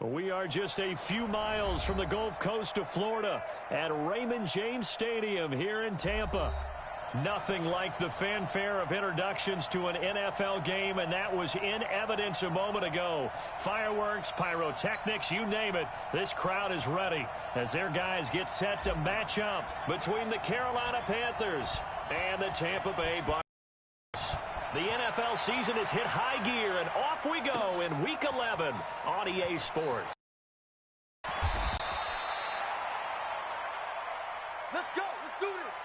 We are just a few miles from the Gulf Coast of Florida at Raymond James Stadium here in Tampa. Nothing like the fanfare of introductions to an NFL game, and that was in evidence a moment ago. Fireworks, pyrotechnics, you name it. This crowd is ready as their guys get set to match up between the Carolina Panthers and the Tampa Bay Buccaneers. The NFL season has hit high gear, and off we go in Week 11 on EA Sports. Let's go. Let's do this.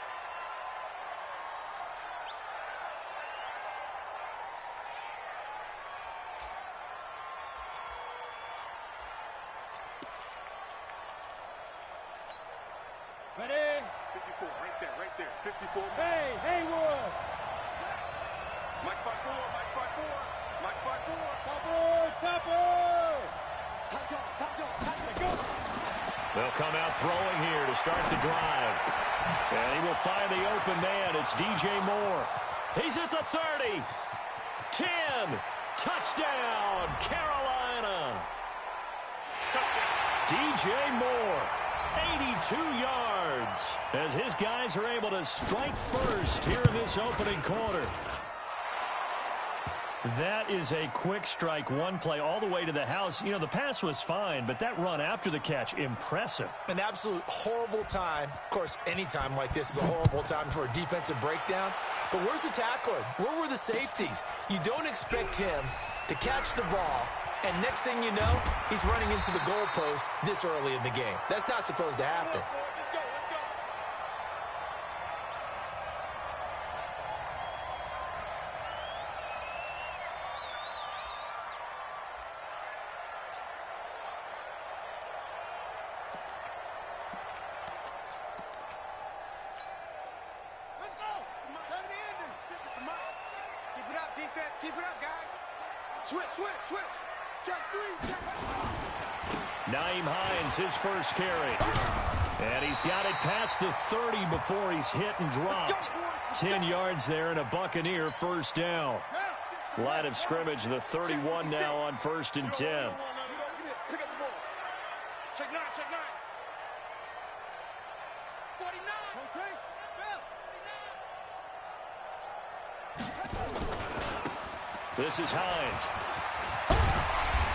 Ready? 54, right there. 54. Hey, Haywood. Mike 5-4, Mike 5-4, Mike 5-4. Topper. Top, go. They'll come out throwing here to start the drive. And he will find the open man. It's DJ Moore. He's at the 30. 10. Touchdown, Carolina. Touchdown. DJ Moore. 82 yards as his guys are able to strike first here in this opening quarter. That is a quick strike, one play all the way to the house. You know, the pass was fine, but that run after the catch, impressive. An absolute horrible time. Of course, any time like this is a horrible time for a defensive breakdown. But where's the tackling? Where were the safeties? You don't expect him to catch the ball, and next thing you know, he's running into the goalpost this early in the game. That's not supposed to happen. Defense, keep it up, guys. Switch. Check 3, check. Naeem Hines, his first carry. And he's got it past the 30 before he's hit and dropped. 10 yards there and a Buccaneer first down. Line of scrimmage, the 31 now on 1st and 10. Pick up the ball. Check 9. 49. This is Hines.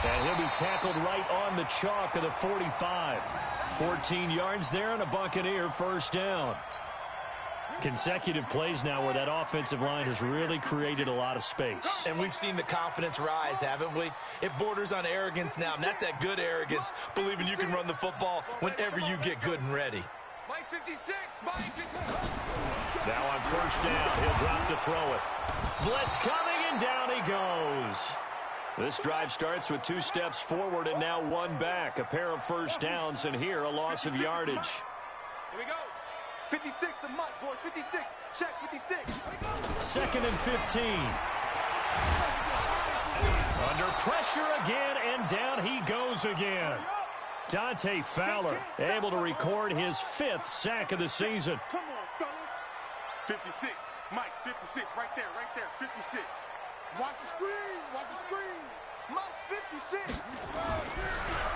And he'll be tackled right on the chalk of the 45. 14 yards there and a Buccaneer first down. Consecutive plays now where that offensive line has really created a lot of space. And we've seen the confidence rise, haven't we? It borders on arrogance now, and that's that good arrogance, believing you can run the football whenever you get good and ready. Mike 56. Now on first down, he'll drop to throw it. Blitz coming, and down he goes. This drive starts with 2 steps forward and now 1 back. A pair of first downs, and here a loss of yardage. Here we go. 56 to Mike, boys. 56. Check 56. 2nd and 15. Under pressure again, and down he goes again. Dante Fowler able to record his 5th sack of the season. Come on, fellas. 56. Mike, 56. Right there. 56. Watch the screen. Mike, 56.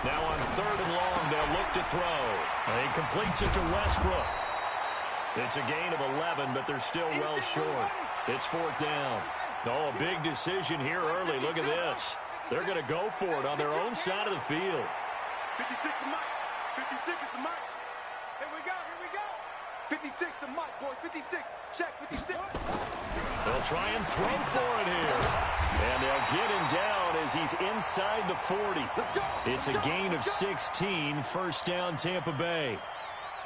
Now on 3rd and long, they'll look to throw. And he completes it to Westbrook. It's a gain of 11, but they're still well short. It's 4th down. Oh, a big decision here early. Look at this. They're going to go for it on their own side of the field. 56 to Mike. 56 is to Mike. Here we go. 56 to Mike, boys. 56. Check 56. They'll try and throw for it here. And they'll get him down as he's inside the 40. It's a gain of 16. First down, Tampa Bay.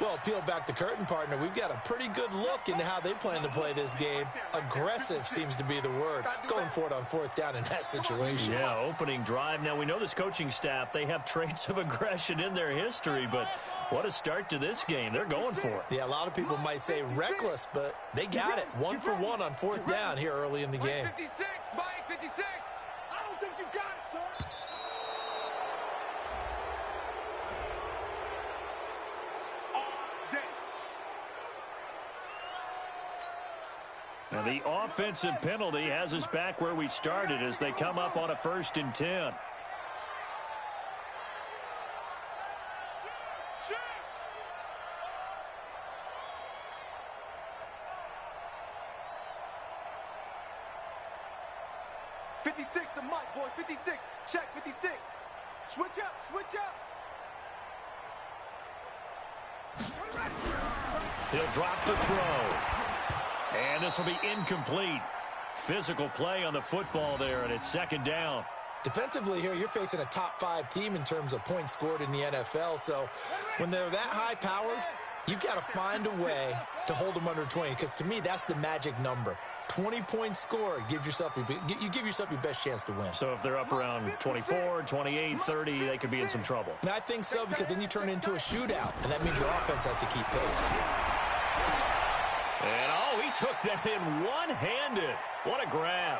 Well, peel back the curtain, partner. We've got a pretty good look into how they plan to play this game. Aggressive seems to be the word. Going for it on 4th down in that situation. Yeah, opening drive. Now, we know this coaching staff, they have traits of aggression in their history, but what a start to this game. They're going for it. Yeah, a lot of people might say reckless, but they got it. 1 for 1 on 4th down here early in the game. 56, Mike 56. I don't think you got it, son. Now the offensive penalty has us back where we started as they come up on a 1st and 10. 56 to Mike, boys. 56. Check 56. Switch up, switch up. He'll drop to throw. And this will be incomplete. Physical play on the football there, and it's second down. Defensively here, you're facing a top-5 team in terms of points scored in the NFL. So when they're that high-powered, you've got to find a way to hold them under 20, because to me, that's the magic number. 20 points scored, you give yourself your best chance to win. So if they're up around 24, 28, 30, they could be in some trouble. And I think so, because then you turn it into a shootout, and that means your offense has to keep pace. And, oh, he took that in one-handed. What a grab.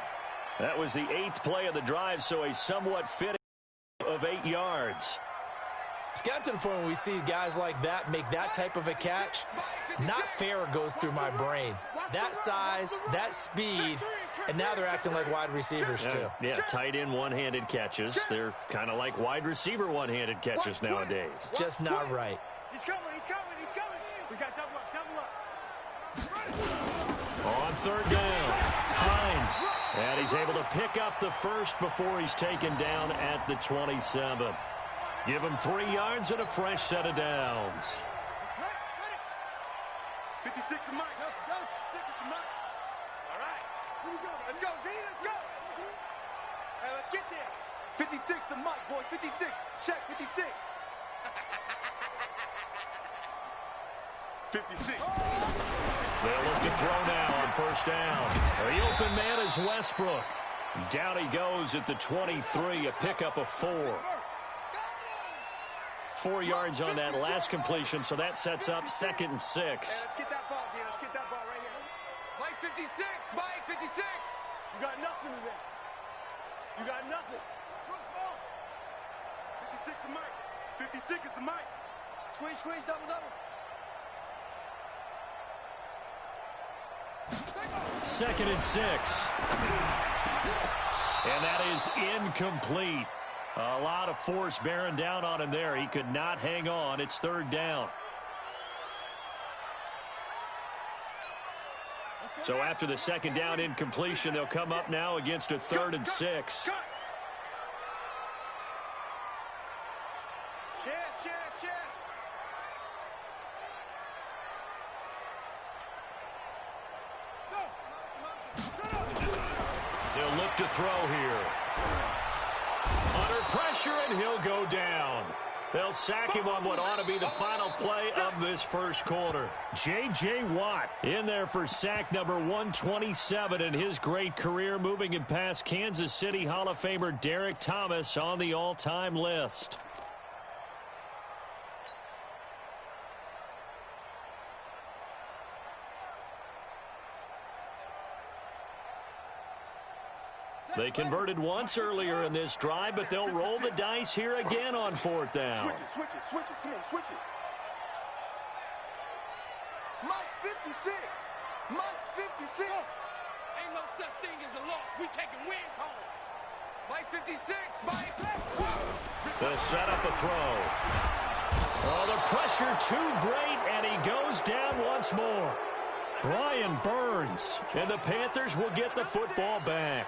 That was the 8th play of the drive, so a somewhat fitting of 8 yards. It's got to the point where we see guys like that make that type of a catch. Not fair goes through my brain. That size, that speed, and now they're acting like wide receivers too. Yeah, tight end one-handed catches. They're kind of like wide receiver one-handed catches nowadays. Just not right. He's coming, he's coming, he's coming. We got double up. On third down, Hines. And he's able to pick up the first before he's taken down at the 27. Give him 3 yards and a fresh set of downs. 56 to Mike. Let's go. 56 to Mike. All right. Here we go. Let's go, Z. Let's go. Hey, let's get there. 56 to Mike, boys. 56. Check 56. 56. They'll look to throw now on first down. The open man is Westbrook. Down he goes at the 23, a pickup of 4. 4 yards on that last completion, so that sets up 2nd and 6. Hey, let's get that ball here. Let's get that ball right here. Mike 56. Mike 56. You got nothing today. You got nothing. Look small. 56 to Mike. 56 is to Mike. Squeeze, squeeze, double, double. 2nd and 6. And that is incomplete. A lot of force bearing down on him there. He could not hang on. It's 3rd down. So after the 2nd down incompletion, they'll come up now against a 3rd and 6. They'll look to throw here. Under pressure, and he'll go down. They'll sack him on what ought to be the final play of this first quarter. J.J. Watt in there for sack number 127 in his great career, moving him past Kansas City Hall of Famer Derek Thomas on the all-time list. They converted once earlier in this drive, but they'll roll the dice here again on 4th down. Switch it, switch it, switch it. Come on, switch it. Mike's 56. Mike's 56. Ain't no such thing as a loss. We taking wins home. Mike 56. Mike. They'll set up a throw. Oh, the pressure too great, and he goes down once more. Brian Burns, and the Panthers will get the football back.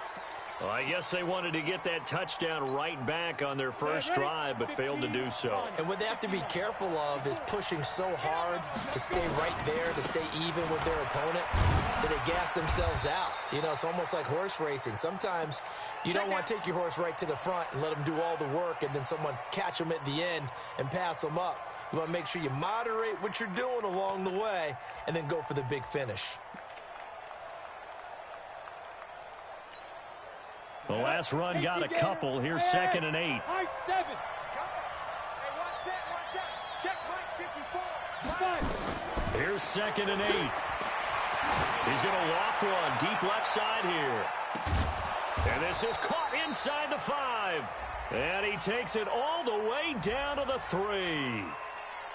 Well, I guess they wanted to get that touchdown right back on their first drive, but failed to do so. And what they have to be careful of is pushing so hard to stay right there, to stay even with their opponent, that they gas themselves out. You know, it's almost like horse racing. Sometimes you don't want to take your horse right to the front and let them do all the work, and then someone catch them at the end and pass them up. You want to make sure you moderate what you're doing along the way and then go for the big finish. The last run got a couple. Here's 2nd and 8. High 7. Hey, watch that. Check Mike 54. Here's 2nd and 8. He's going to loft one deep left side here. And this is caught inside the 5. And he takes it all the way down to the 3.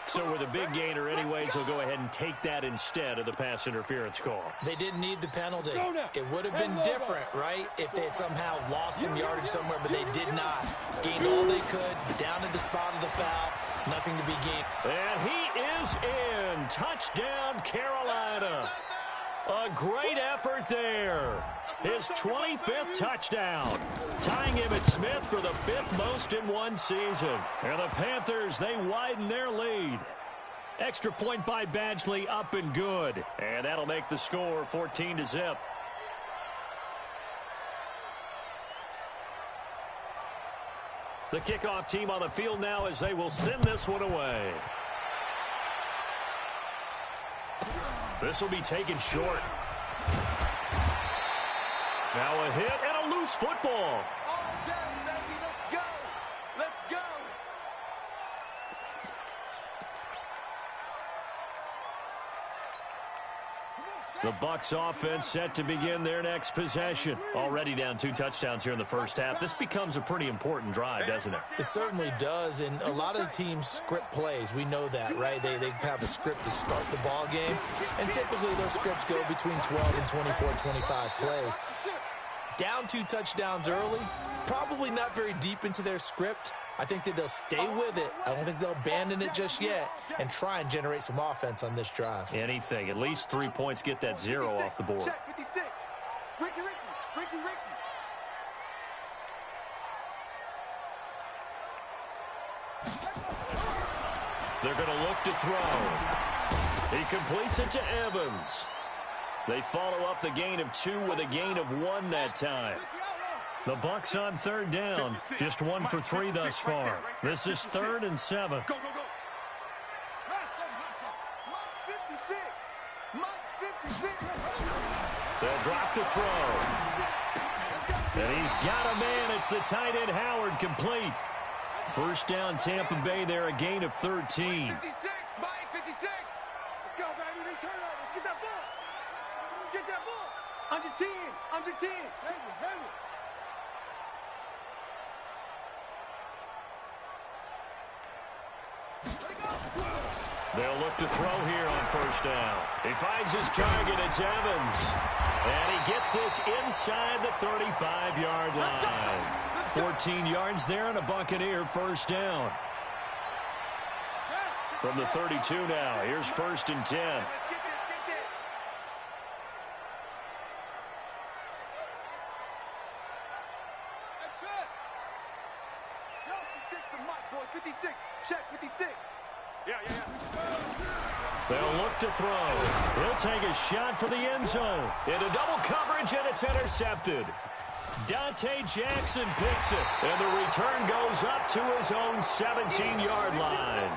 So with a big gainer anyways, he'll go ahead and take that instead of the pass interference call. They didn't need the penalty. It would have been different, right, if they had somehow lost some yardage somewhere, but they did not. Gained all they could, down to the spot of the foul, nothing to be gained. And he is in. Touchdown, Carolina. A great effort there. his 25th touchdown, tying Emmitt Smith for the 5th most in one season. And the Panthers, they widen their lead. Extra point by Badgley, up and good. And that'll make the score 14-0. The kickoff team on the field now as they will send this one away. This will be taken short. Now a hit and a loose football. Let's go. Let's go. The Bucs offense set to begin their next possession. Already down 2 touchdowns here in the first half. This becomes a pretty important drive, doesn't it? It certainly does, and a lot of the teams script plays. We know that, right? They have a script to start the ball game, and typically those scripts go between 12 and 24, 25 plays. Down 2 touchdowns early, probably not very deep into their script. I think that they'll stay with it. I don't think they'll abandon it just yet and try and generate some offense on this drive. Anything. At least 3 points, get that 0 off the board. Check 56. Ricky. They're going to look to throw. He completes it to Evans. They follow up the gain of 2 with a gain of 1 that time. The Bucs on 3rd down, just 1 for 3 thus far. This is 3rd and 7. Go. Mike 56. They'll drop to throw. And he's got a man. It's the tight end Howard, complete. First down Tampa Bay there, a gain of 13. 56, Mike 56. Let's go, baby. They turn over. Let's get that ball. Let's get that ball. Under 10. Heavy. They'll look to throw here on first down. He finds his target. It's Evans. And he gets this inside the 35-yard line. 14 yards there and a Buccaneer first down. From the 32 now. Here's 1st and 10. Let's get this. That's it. Yo, 56 to Mike, boys. 56. Check 56. Yeah. They'll look to throw. He'll take a shot for the end zone. Into double coverage, and it's intercepted. Dante Jackson picks it, and the return goes up to his own 17-yard line.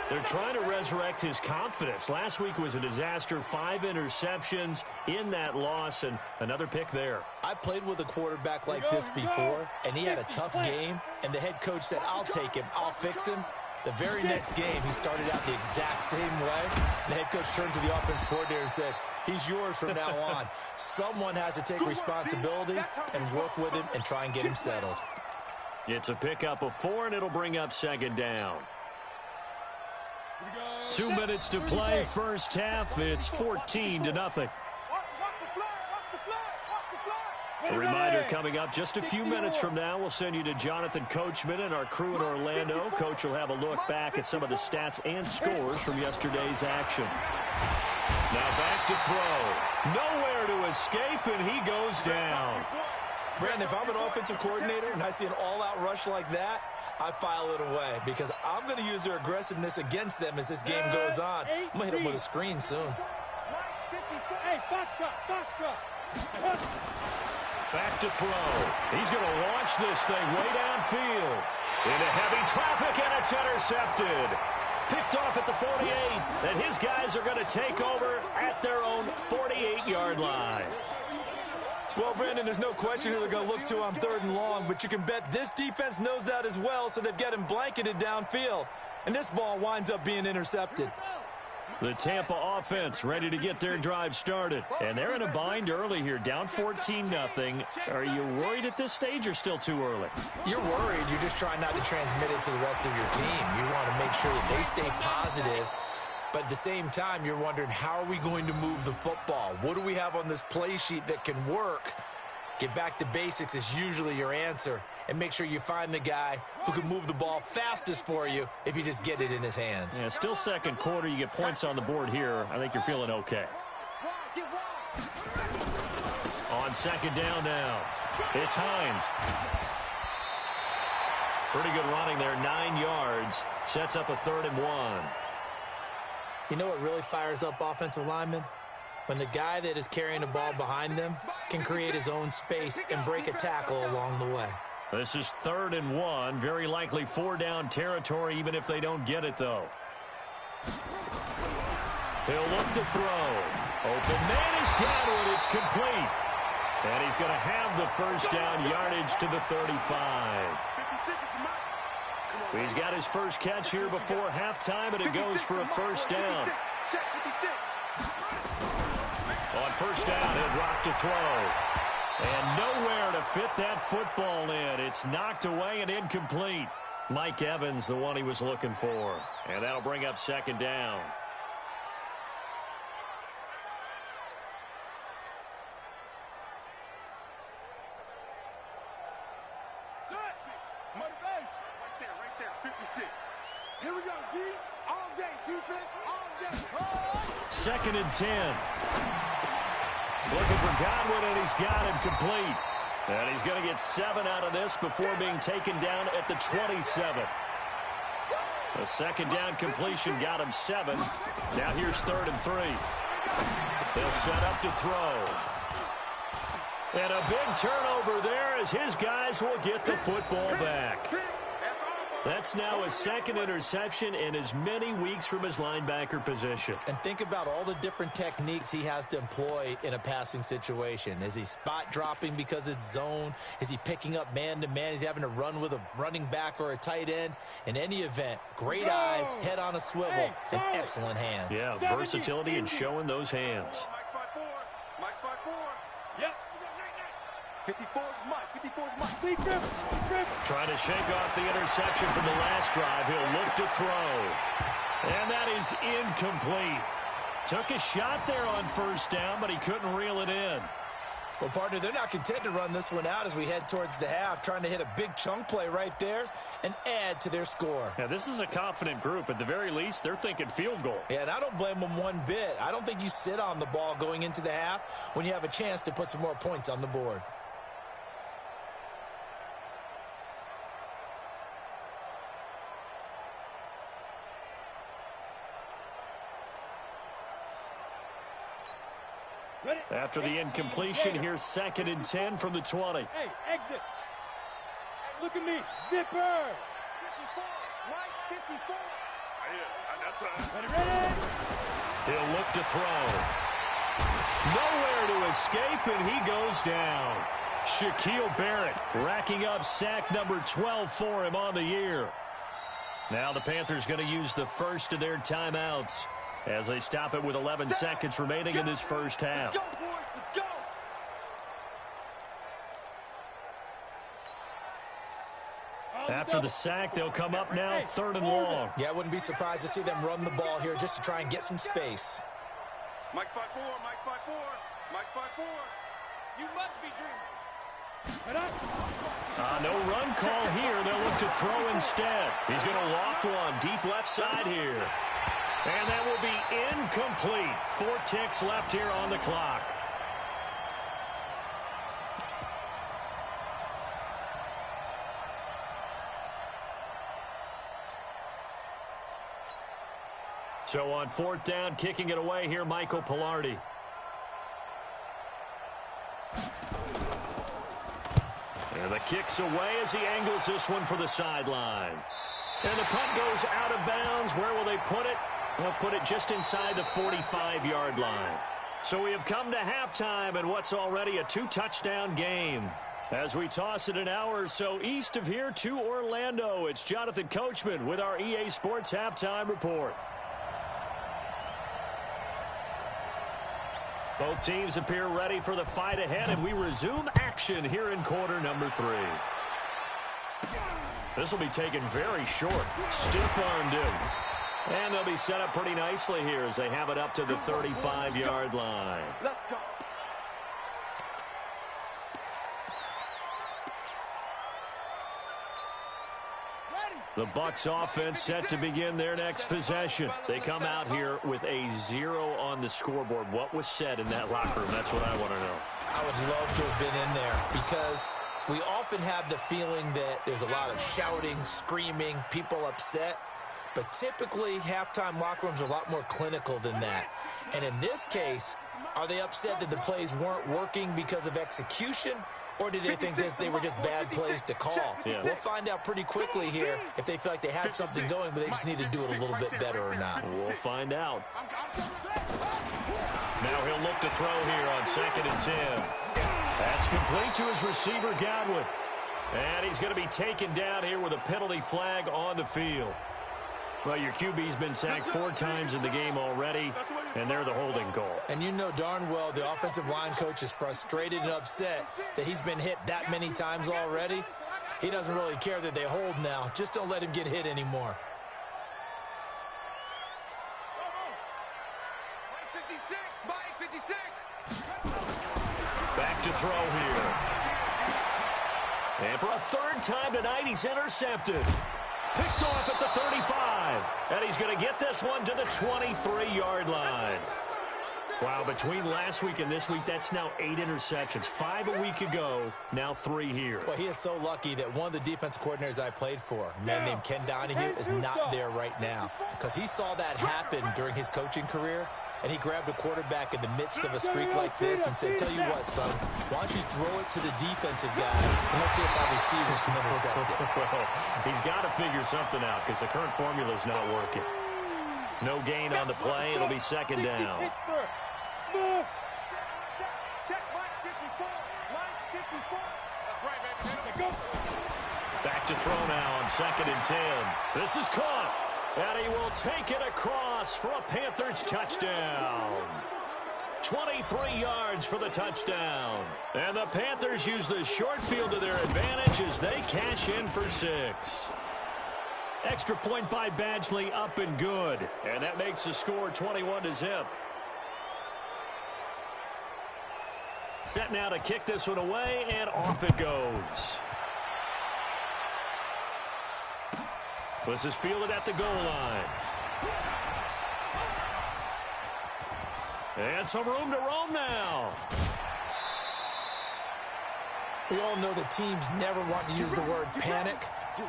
They're trying to resurrect his confidence. Last week was a disaster, 5 interceptions in that loss, and another pick there. I played with a quarterback like this before, and he had a tough game, and the head coach said, I'll take him, I'll fix him. The very next game, he started out the exact same way. The head coach turned to the offense coordinator and said, he's yours from now on. Someone has to take responsibility and work with him and try and get him settled. It's a pickup of 4, and it'll bring up 2nd down. 2 minutes to play, first half. It's 14-0. A reminder coming up just a few minutes from now. We'll send you to Jonathan Coachman and our crew in Orlando. Coach will have a look back at some of the stats and scores from yesterday's action. Now back to throw. Nowhere to escape, and he goes down. Brandon, if I'm an offensive coordinator and I see an all-out rush like that, I file it away because I'm going to use their aggressiveness against them as this game goes on. I'm going to hit them with a screen soon. Hey, foxtrot. Back to throw. He's going to launch this thing way downfield. Into heavy traffic, and it's intercepted. Picked off at the 48, and his guys are going to take over at their own 48-yard line. Well, Brandon, there's no question who they're going to look to on 3rd and long, but you can bet this defense knows that as well, so they've got him blanketed downfield. And this ball winds up being intercepted. The Tampa offense ready to get their drive started. And they're in a bind early here, down 14-0. Are you worried at this stage or still too early? You're worried. You're just trying not to transmit it to the rest of your team. You want to make sure that they stay positive. But at the same time, you're wondering, how are we going to move the football? What do we have on this play sheet that can work? Get back to basics is usually your answer. And make sure you find the guy who can move the ball fastest for you if you just get it in his hands. Yeah, still second quarter. You get points on the board here. I think you're feeling okay. On on second down now. It's Hines. Pretty good running there, 9 yards. Sets up a 3rd and 1. You know what really fires up offensive linemen? When the guy that is carrying the ball behind them can create his own space and break a tackle along the way. This is 3rd and 1. Very likely 4-down territory, even if they don't get it, though. He'll look to throw. Open man is Godwin. It's complete. And he's going to have the first down yardage to the 35. He's got his first catch here before halftime, and it goes for a first down. On first down, he'll drop to throw. And nowhere to fit that football in. It's knocked away and incomplete. Mike Evans, the one he was looking for. And that'll bring up second down. Right there, 56. Here we go, D. All day, defense, all day. Oh! 2nd and 10. Looking for Godwin, and he's got him complete. And he's going to get 7 out of this before being taken down at the 27. The second down completion got him 7. Now here's 3rd and 3. They'll set up to throw. And a big turnover there as his guys will get the football back. That's now his 2nd interception in as many weeks from his linebacker position. And think about all the different techniques he has to employ in a passing situation. Is he spot dropping because it's zone? Is he picking up man-to-man? Is he having to run with a running back or a tight end? In any event, great eyes, head on a swivel, and excellent hands. Yeah, versatility and showing those hands. Mike's 5-4. Yep. 54 is Mike. 54 is Mike. Big grip. Trying to shake off the interception from the last drive. He'll look to throw. And that is incomplete. Took a shot there on first down, but he couldn't reel it in. Well, partner, they're not content to run this one out as we head towards the half, trying to hit a big chunk play right there and add to their score. Now, this is a confident group. At the very least, they're thinking field goal. Yeah, and I don't blame them one bit. I don't think you sit on the ball going into the half when you have a chance to put some more points on the board. After the incompletion, here's 2nd and 10 from the 20. Hey, exit. Hey, look at me. Zipper. 54. Mike, 54. Ready? He'll look to throw. Nowhere to escape, and he goes down. Shaquille Barrett racking up sack number 12 for him on the year. Now the Panthers going to use the first of their timeouts as they stop it with 11 seconds remaining in this first half. Let's go, boys. Let's go. After the sack, they'll come up now 3rd and long. Yeah, I wouldn't be surprised to see them run the ball here just to try and get some space. Mike's 5-4. Mike's 5-4. Mike's 5-4. You must be dreaming. No run call here. They'll look to throw instead. He's going to loft one deep left side here. And that will be incomplete. 4 ticks left here on the clock. So on 4th down, kicking it away here, Michael Pilardi. And the kick's away as he angles this one for the sideline. And the punt goes out of bounds. Where will they put it? They'll put it just inside the 45-yard line. So we have come to halftime in what's already a 2-touchdown game. As we toss it an hour or so east of here to Orlando, it's Jonathan Coachman with our EA Sports Halftime Report. Both teams appear ready for the fight ahead, and we resume action here in quarter number 3. This will be taken very short. Stiff-armed him. And they'll be set up pretty nicely here as they have it up to the 35-yard line. Let's go. Ready. The Bucs offense set to begin their next possession. They come out here with a 0 on the scoreboard. What was said in that locker room? That's what I want to know. I would love to have been in there because we often have the feeling that there's a lot of shouting, screaming, people upset. But typically, halftime locker rooms are a lot more clinical than that. And in this case, are they upset that the plays weren't working because of execution? Or did they think they were just bad plays to call? Yeah. We'll find out pretty quickly here if they feel like they had something going, but they just need to do it a little bit better or not. We'll find out. Now he'll look to throw here on 2nd and 10. That's complete to his receiver, Godwin. And he's going to be taken down here with a penalty flag on the field. Well, your QB's been sacked 4 times in the game already, and they're the holding call. And you know darn well the offensive line coach is frustrated and upset that he's been hit that many times already. He doesn't really care that they hold now. Just don't let him get hit anymore. 56, Mike, 56. Back to throw here. And for a 3rd time tonight, he's intercepted. Picked off at the 35. And he's going to get this one to the 23-yard line. Wow, between last week and this week, that's now 8 interceptions. 5 a week ago, now 3 here. Well, he is so lucky that one of the defensive coordinators I played for, a man named Ken Donahue, is not there right now. Because he saw that happen during his coaching career, and he grabbed a quarterback in the midst of a streak like this and said, tell you what, son, why don't you throw it to the defensive guys, and let's see if our receivers can intercept it. Well, he's got to figure something out because the current formula is not working. No gain on the play. It'll be 2nd down. Check Mike 54. Mike 54. That's right, baby. Back to throw now on 2nd and 10. This is caught. And he will take it across for a Panthers touchdown. 23 yards for the touchdown. And the Panthers use the short field to their advantage as they cash in for 6. Extra point by Badgley, up and good. And that makes the score 21-0. Set now to kick this one away, and off it goes. This is fielded at the goal line. And some room to roam now. We all know the teams never want to use the word panic,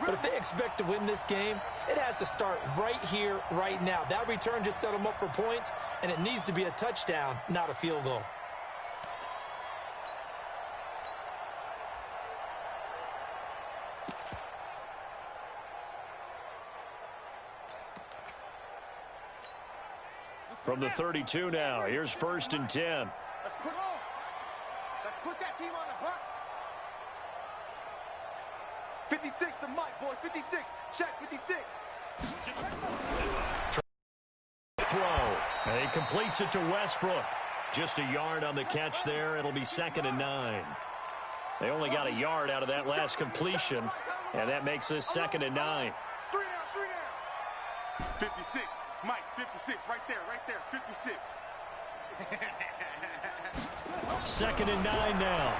but if they expect to win this game, it has to start right here, right now. That return just set them up for points, and it needs to be a touchdown, not a field goal. From the 32 now, here's 1st and 10. Let's put that team on the bus. 56 to Mike, boys. 56. Check 56. Throw. And he completes it to Westbrook. Just a yard on the catch there. It'll be 2nd and 9. They only got a yard out of that last completion, and that makes this 2nd and 9. 3 down. 56. Mike, 56. Right there. 56. 2nd and 9 now.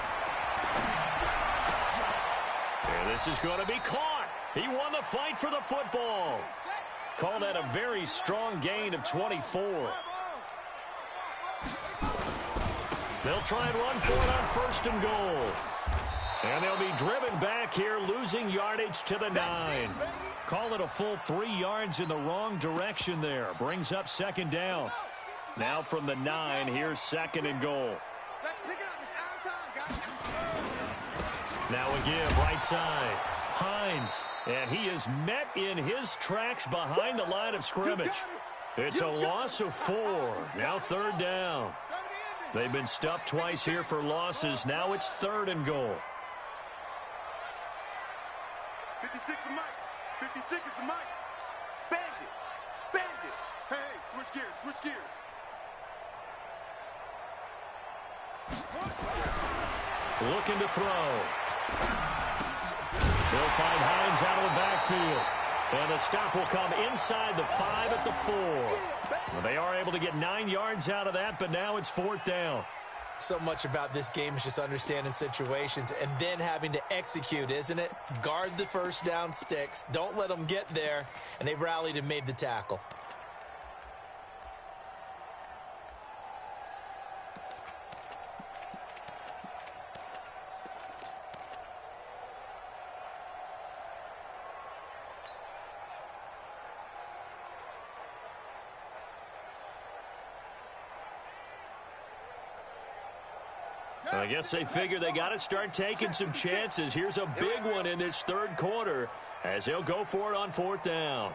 And this is going to be caught. He won the fight for the football. Call that a very strong gain of 24. They'll try and run for it on 1st and goal. And they'll be driven back here, losing yardage to the 9. Call it a full 3 yards in the wrong direction there. Brings up 2nd down. Now from the 9, here's 2nd and goal. Let's pick it up. It's our time, guys. Now a give, right side. Hines, and he is met in his tracks behind the line of scrimmage. It's a loss of 4. Now 3rd down. They've been stuffed twice here for losses. Now it's 3rd and goal. 56 to Mike. 56 is the Mike. Bandit. Hey, switch gears. Looking to throw. They'll find Hines out of the backfield. And the stop will come inside the 5 at the 4. Well, they are able to get 9 yards out of that, but now it's 4th down. So much about this game is just understanding situations and then having to execute, isn't it? Guard the first down sticks. Don't let them get there. And they rallied and made the tackle. I guess they figure they got to start taking some chances. Here's a big one in this third quarter as he'll go for it on fourth down.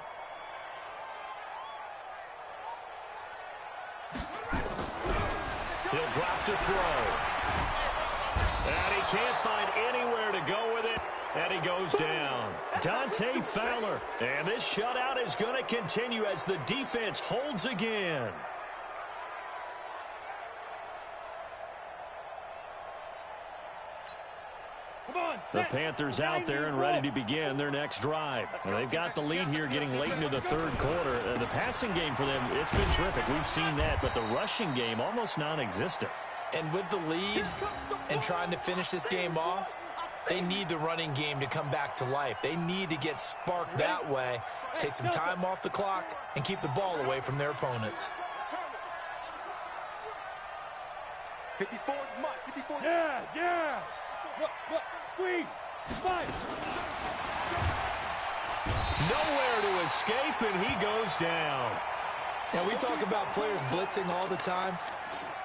He'll drop to throw. And he can't find anywhere to go with it. And he goes down. Dante Fowler. And this shutout is going to continue as the defense holds again. The Panthers out there and ready to begin their next drive. And they've got the lead here getting late into the third quarter. The passing game for them, it's been terrific. We've seen that, but the rushing game almost non-existent. And with the lead and trying to finish this game off, they need the running game to come back to life. They need to get sparked that way, take some time off the clock, and keep the ball away from their opponents. 54 is Mike. 54. Yeah. Squeeze. Fight. Nowhere to escape, and he goes down. Now, we talk about players blitzing all the time.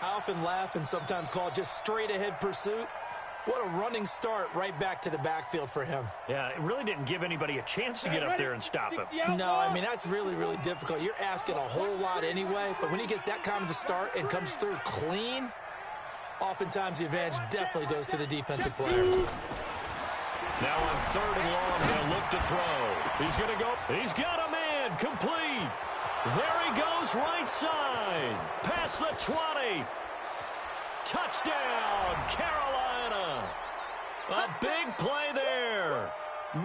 I often laugh and sometimes call it just straight-ahead pursuit. What a running start right back to the backfield for him. Yeah, it really didn't give anybody a chance to get up there and stop him. No, I mean, that's really, really difficult. You're asking a whole lot anyway, but when he gets that kind of a start and comes through clean, oftentimes the advantage definitely goes to the defensive player. Now on third and long, they'll look to throw. He's going to go. He's got a man. Complete. There he goes right side. Past the 20. Touchdown, Carolina. A big play there.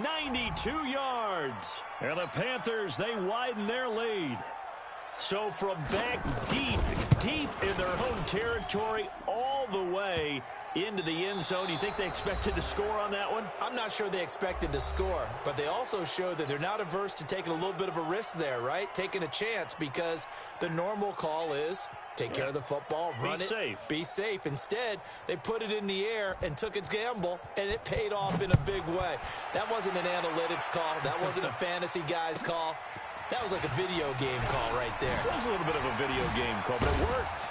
92 yards. And the Panthers, they widen their lead. So from back deep in their home territory, all the way into the end zone, you think they expected to score on that one? I'm not sure they expected to score, but they also showed that they're not averse to taking a little bit of a risk there, right? Taking a chance, because the normal call is take care of the football, run it, be safe. Instead, they put it in the air and took a gamble, and it paid off in a big way. That wasn't an analytics call. That wasn't a fantasy guy's call. That was like a video game call right there. It was a little bit of a video game call, but it worked.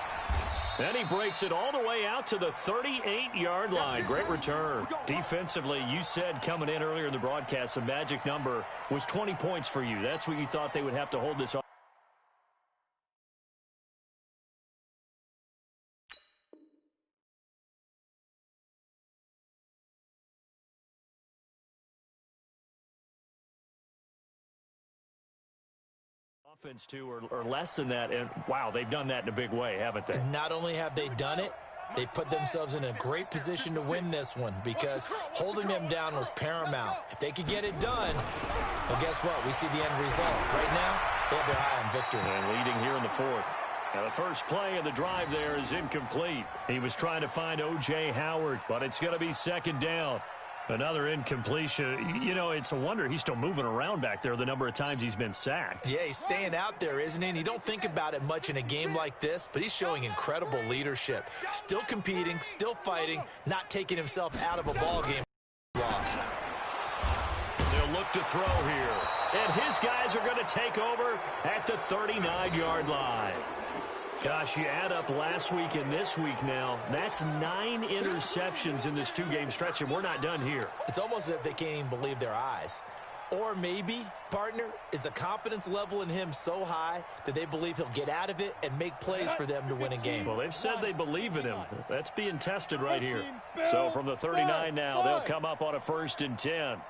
Then he breaks it all the way out to the 38-yard line. Great return. Defensively, you said coming in earlier in the broadcast, the magic number was 20 points for you. That's what you thought they would have to hold this on. Offense to or less than that, and wow, they've done that in a big way, haven't they? And not only have they done it, they put themselves in a great position to win this one, because holding them down was paramount. If they could get it done, well, guess what? We see the end result. Right now, they have their eye on victory. And leading here in the fourth. Now the first play of the drive there is incomplete. He was trying to find O.J. Howard, but it's going to be second down. Another incompletion. You know, it's a wonder he's still moving around back there the number of times he's been sacked. Yeah, he's staying out there, isn't he? And you don't think about it much in a game like this, but he's showing incredible leadership. Still competing, still fighting, not taking himself out of a ball game lost. They'll look to throw here. And his guys are going to take over at the 39-yard line. Gosh, you add up last week and this week now, that's 9 interceptions in this two-game stretch, and we're not done here. It's almost as if they can't even believe their eyes. Or maybe, partner, is the confidence level in him so high that they believe he'll get out of it and make plays for them to win a game. Well, they've said they believe in him. That's being tested right here. So from the 39 now, they'll come up on a 1st and 10.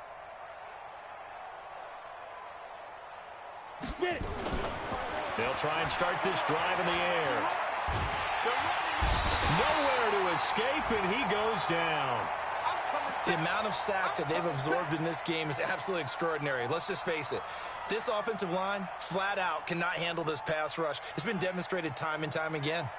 They'll try and start this drive in the air. Nowhere to escape, and he goes down. The amount of sacks that they've absorbed in this game is absolutely extraordinary. Let's just face it. This offensive line, flat out, cannot handle this pass rush. It's been demonstrated time and time again.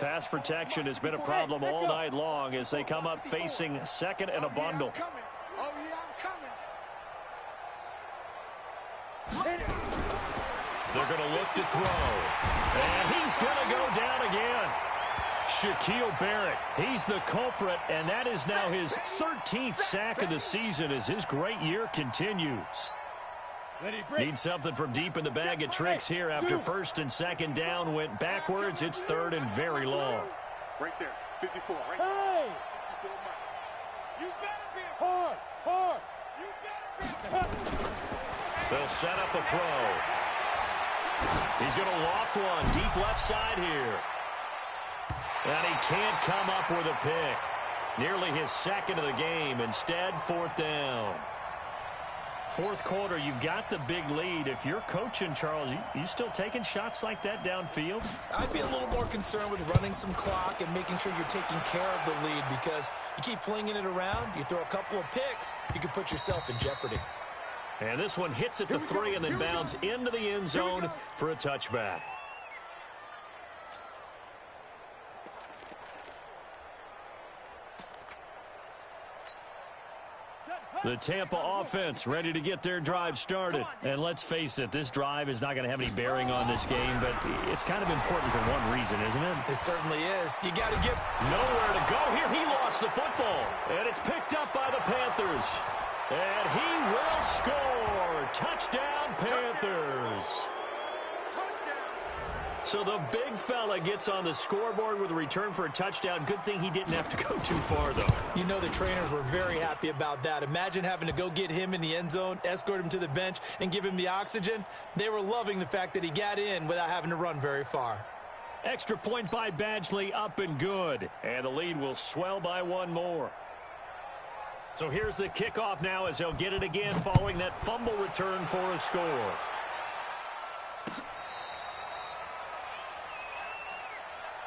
Pass protection has been a problem all night long as they come up facing second and a bundle. Oh, yeah, I'm coming. They're going to look to throw. And he's going to go down again. Shaquille Barrett, he's the culprit, and that is now his 13th sack of the season as his great year continues. Need something from deep in the bag of tricks here after first and second down went backwards. It's third and very long. Right there, 54, right there. Hey! 54, Mike. You better be hard. You better be. They'll set up a throw. He's going to loft one deep left side here. And he can't come up with a pick. Nearly his second of the game. Instead, fourth down. Fourth quarter, you've got the big lead. If you're coaching, Charles, you still taking shots like that downfield? I'd be a little more concerned with running some clock and making sure you're taking care of the lead, because you keep flinging it around, you throw a couple of picks, you can put yourself in jeopardy. And this one hits at the 3 and then bounds into the end zone for a touchback. The Tampa offense ready to get their drive started. And let's face it, this drive is not going to have any bearing on this game, but it's kind of important for one reason, isn't it? It certainly is. You got to get nowhere to go here. He lost the football, and it's picked up by the Panthers. And he will score. Touchdown, Panthers. So the big fella gets on the scoreboard with a return for a touchdown. Good thing he didn't have to go too far, though. You know the trainers were very happy about that. Imagine having to go get him in the end zone, escort him to the bench, and give him the oxygen. They were loving the fact that he got in without having to run very far. Extra point by Badgley, up and good. And the lead will swell by one more. So here's the kickoff now as they'll get it again following that fumble return for a score.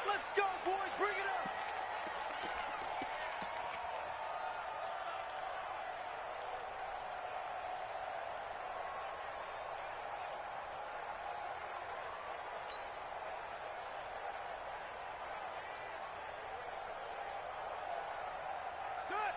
Let's go, boys. Bring it up.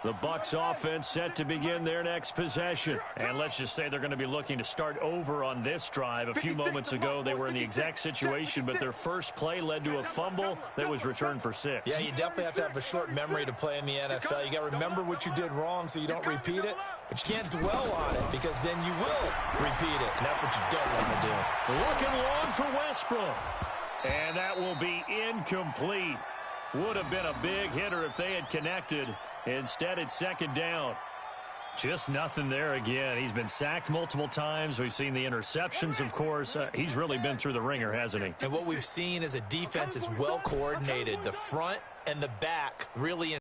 The Bucs offense set to begin their next possession. And let's just say they're going to be looking to start over on this drive. A few moments ago, they were in the exact situation, but their first play led to a fumble that was returned for 6. Yeah, you definitely have to have a short memory to play in the NFL. You got to remember what you did wrong so you don't repeat it, but you can't dwell on it because then you will repeat it, and that's what you don't want to do. Looking long for Westbrook. And that will be incomplete. Would have been a big hitter if they had connected. Instead, it's second down. Just nothing there again. He's been sacked multiple times. We've seen the interceptions, of course. He's really been through the ringer, hasn't he? And what we've seen is a defense that's well coordinated. The front and the back really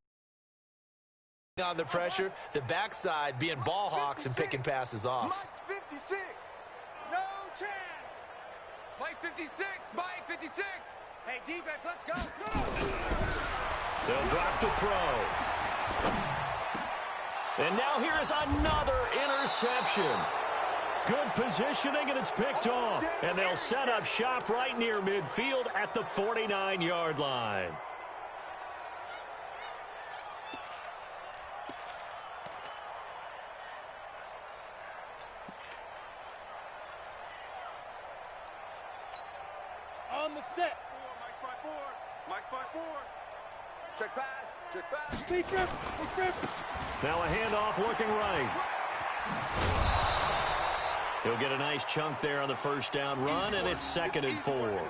on the pressure. The backside being ball hawks and picking passes off. Mike 56. No chance. Mike 56. Mike 56. Hey, defense, let's go. They'll drop to throw. And now here is another interception. Good positioning, and it's picked off. And they'll set up shop right near midfield at the 49-yard line. On the set. Mike's by 4. Check pass. Check pass. Deep rip. Now a handoff looking right. He'll get a nice chunk there on the first down run, and it's second and 4.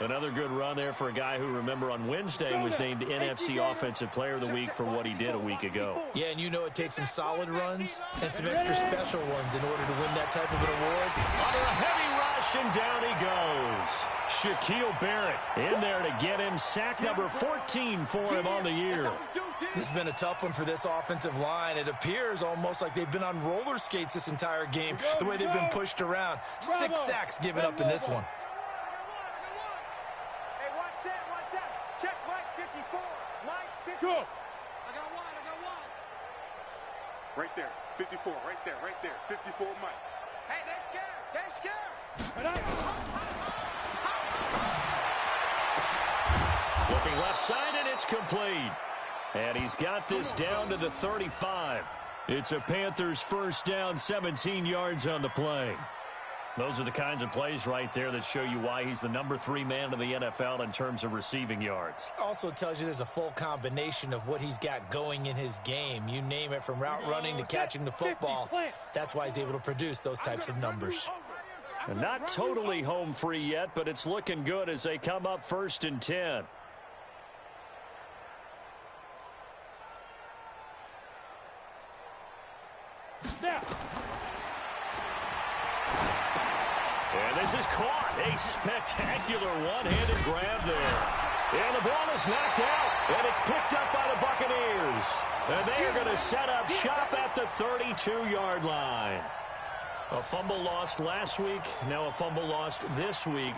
Another good run there for a guy who, remember, on Wednesday was named NFC Offensive Player of the Week for what he did a week ago. Yeah, and you know it takes some solid runs and some extra special ones in order to win that type of an award. Under a heavy rush, and down he goes. Shaquille Barrett in there to get him. Sack number 14 for him on the year. This has been a tough one for this offensive line. It appears almost like they've been on roller skates this entire game, the way they've been pushed around. 6 sacks given up in this one. Hey, one set. Check Mike 54. Mike 54. Go. I got one. Right there. 54. Right there. 54 Mike. Hey, they're scared. The Looking left side, and it's complete. And he's got this down to the 35. It's a Panthers first down, 17 yards on the play. Those are the kinds of plays right there that show you why he's the number 3 man in the NFL in terms of receiving yards. Also tells you there's a full combination of what he's got going in his game. You name it, from route running to catching the football. That's why he's able to produce those types of numbers. And not totally home free yet, but it's looking good as they come up 1st and 10. And this is caught. A spectacular one-handed grab there. And the ball is knocked out. And it's picked up by the Buccaneers. And they are going to set up shop at the 32-yard line. A fumble lost last week, now a fumble lost this week.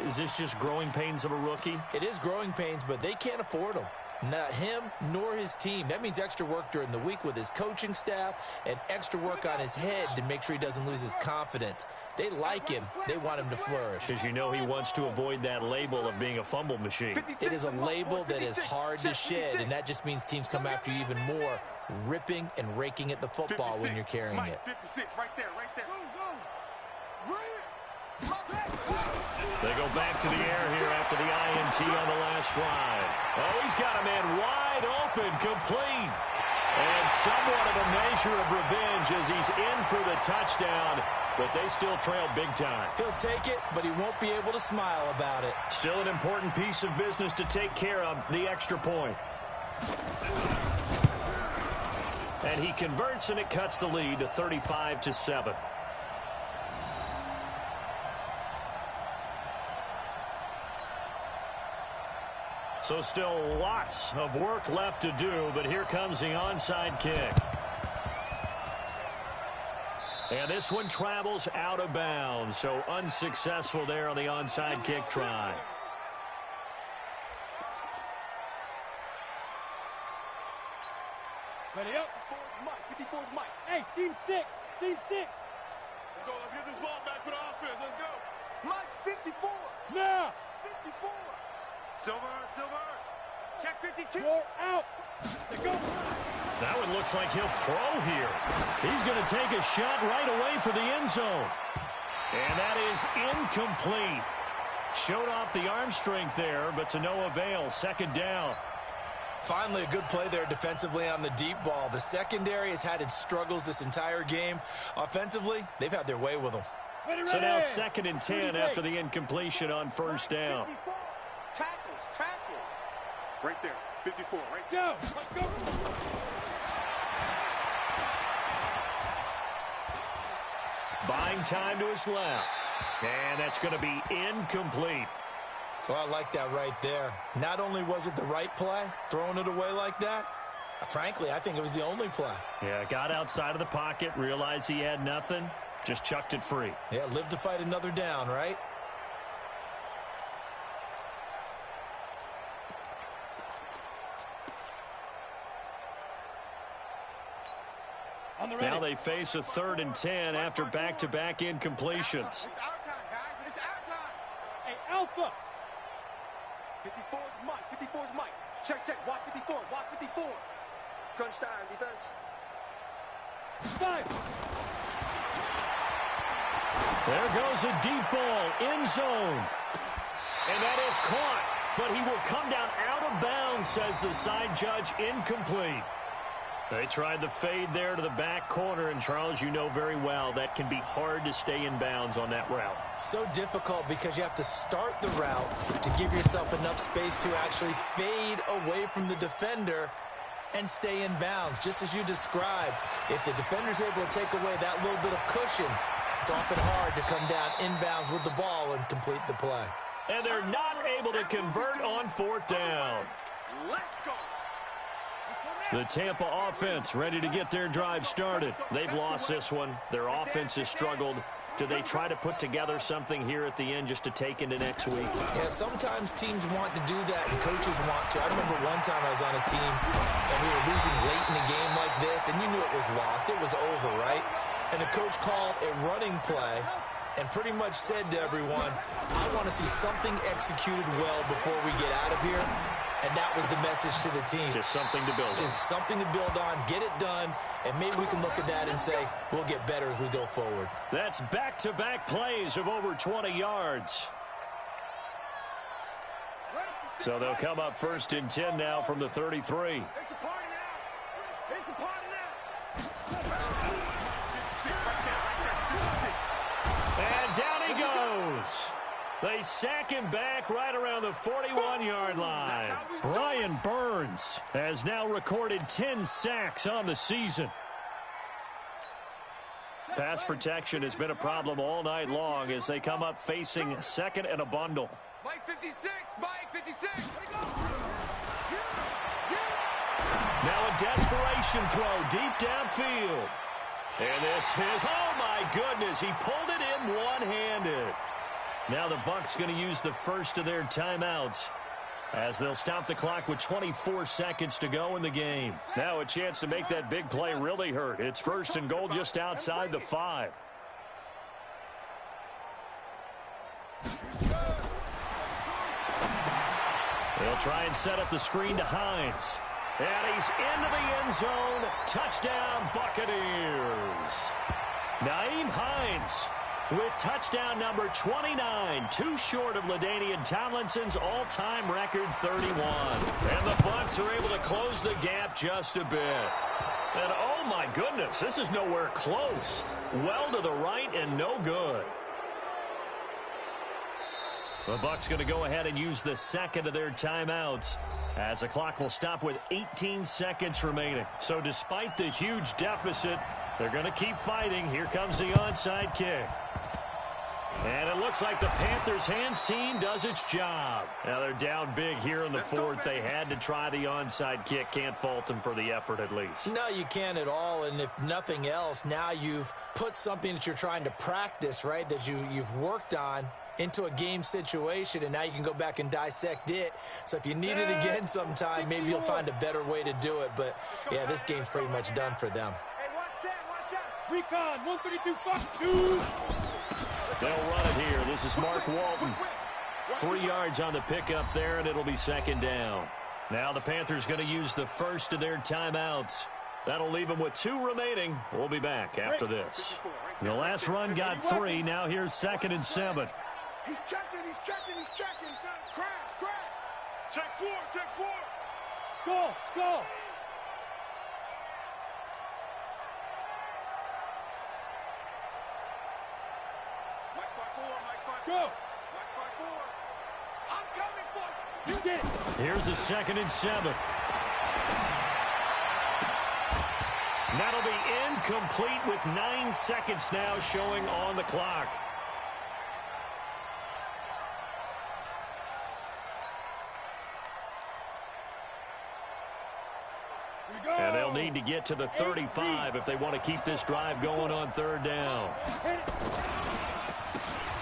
Is this just growing pains of a rookie? It is growing pains, but they can't afford them. Not him nor his team. That means extra work during the week with his coaching staff and extra work on his head to make sure he doesn't lose his confidence. They like him. They want him to flourish. Because you know he wants to avoid that label of being a fumble machine. It is a label that is hard to shed, and that just means teams come after you even more, ripping and raking at the football when you're carrying it. 56, right there, right there. They go back to the air here after the INT on the last drive. Oh, he's got a man wide open, complete. And somewhat of a measure of revenge as he's in for the touchdown, but they still trail big time. He'll take it, but he won't be able to smile about it. Still an important piece of business to take care of, the extra point. And he converts, and it cuts the lead to 35-7. So still lots of work left to do, but here comes the onside kick. And this one travels out of bounds, so unsuccessful there on the onside kick try. Ready up. 54's Mike. Hey, seam 6. Seam 6. Let's go. Let's get this ball back for the offense. Let's go. Mike, 54. Now. 54. Silver. Check 52. Roll out. Let's go. That one looks like he'll throw here. He's going to take a shot right away for the end zone. And that is incomplete. Showed off the arm strength there, but to no avail. 2nd down. Finally, a good play there defensively on the deep ball. The secondary has had its struggles this entire game. Offensively, they've had their way with them. Ready. So now 2nd and 10 after the incompletion on 1st down. Tackle. Right there. 54, right there. Go. Let's go. Buying time to his left. And that's going to be incomplete. Well, I like that right there. Not only was it the right play, throwing it away like that, frankly, I think it was the only play. Yeah, got outside of the pocket, realized he had nothing, just chucked it free. Yeah, live to fight another down, right? Now they face a 3rd and 10 after back-to-back incompletions. It's our time, guys. It's our time. Hey, Alpha. 54's Mike. Check. Watch 54. Crunch time, defense. 5. There goes a deep ball, end zone. And that is caught, but he will come down out of bounds, says the side judge, incomplete. They tried the fade there to the back corner, and Charles, you know very well that can be hard to stay in bounds on that route. So difficult because you have to start the route to give yourself enough space to actually fade away from the defender and stay in bounds, just as you described. If the defender's able to take away that little bit of cushion, it's often hard to come down inbounds with the ball and complete the play. And they're not able to convert on 4th down. Let's go. The Tampa offense ready to get their drive started. They've lost this one. Their offense has struggled. Do they try to put together something here at the end just to take into next week? Yeah, sometimes teams want to do that and coaches want to. I remember one time I was on a team and we were losing late in a game like this, and you knew it was lost. It was over, right? And the coach called a running play and pretty much said to everyone, I want to see something executed well before we get out of here. And that was the message to the team. Just something to build on. Just something to build on, get it done, and maybe we can look at that and say, we'll get better as we go forward. That's back-to-back plays of over 20 yards. So they'll come up first and 10 now from the 33. It's a party now. It's a party now. And down he goes. They sack him back right around the 41-yard line. Brian Burns has now recorded 10 sacks on the season. Pass protection has been a problem all night long as they come up facing second and a bundle. Mike 56, Mike 56. Now a desperation throw deep downfield. And this is, oh my goodness, he pulled it in one-handed. Now the Bucs going to use the first of their timeouts as they'll stop the clock with 24 seconds to go in the game. Now a chance to make that big play really hurt. It's first and goal just outside the 5. They'll try and set up the screen to Hines. And he's into the end zone. Touchdown, Buccaneers. Nyheim Hines with touchdown number 29, too short of LaDainian Tomlinson's all-time record 31. And the Bucs are able to close the gap just a bit. And oh my goodness, this is nowhere close. Well to the right and no good. The Bucs going to go ahead and use the second of their timeouts as the clock will stop with 18 seconds remaining. So despite the huge deficit, they're going to keep fighting. Here comes the onside kick. And it looks like the Panthers' hands team does its job. Now they're down big here in the fourth. They had to try the onside kick. Can't fault them for the effort at least. No, you can't at all. And if nothing else, now you've put something that you're trying to practice, right, that you've worked on into a game situation, and now you can go back and dissect it. So if you need it again sometime, maybe you'll find a better way to do it. But, yeah, this game's pretty much done for them. Hey, watch that. Recon, 132, fuck, 2. They'll run it here. This is Mark Walton. 3 yards on the pickup there, and it'll be second down. Now the Panthers going to use the first of their timeouts. That'll leave them with 2 remaining. We'll be back after this. The last run got 3. Now here's second and 7. He's checking. Crash. Check 4. Go. Go. I'm coming for you. You get it. Here's a second and 7. That'll be incomplete with 9 seconds now showing on the clock. And they'll need to get to the 35 if they want to keep this drive going on third down.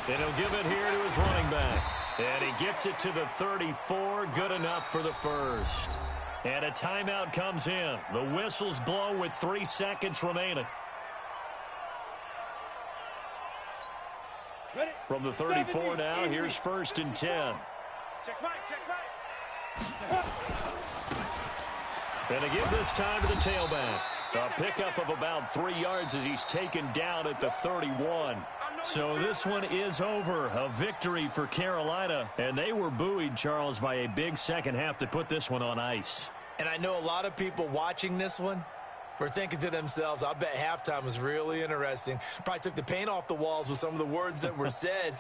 And he'll give it here to his running back. And he gets it to the 34. Good enough for the first. And a timeout comes in. The whistles blow with 3 seconds remaining. From the 34 now, here's first and 10. Check Mike. And to give this time to the tailback. A pickup of about 3 yards as he's taken down at the 31. So this one is over. A victory for Carolina. And they were buoyed, Charles, by a big second half to put this one on ice. And I know a lot of people watching this one were thinking to themselves, I bet halftime was really interesting. Probably took the paint off the walls with some of the words that were said.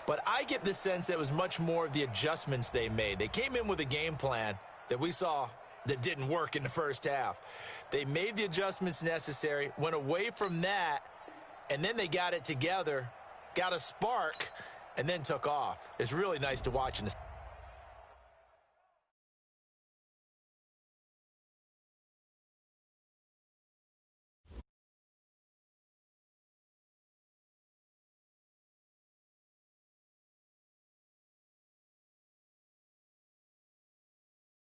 But I get the sense it was much more of the adjustments they made. They came in with a game plan that we saw that didn't work in the first half. They made the adjustments necessary, went away from that, and then they got it together, got a spark, and then took off. It's really nice to watch in this.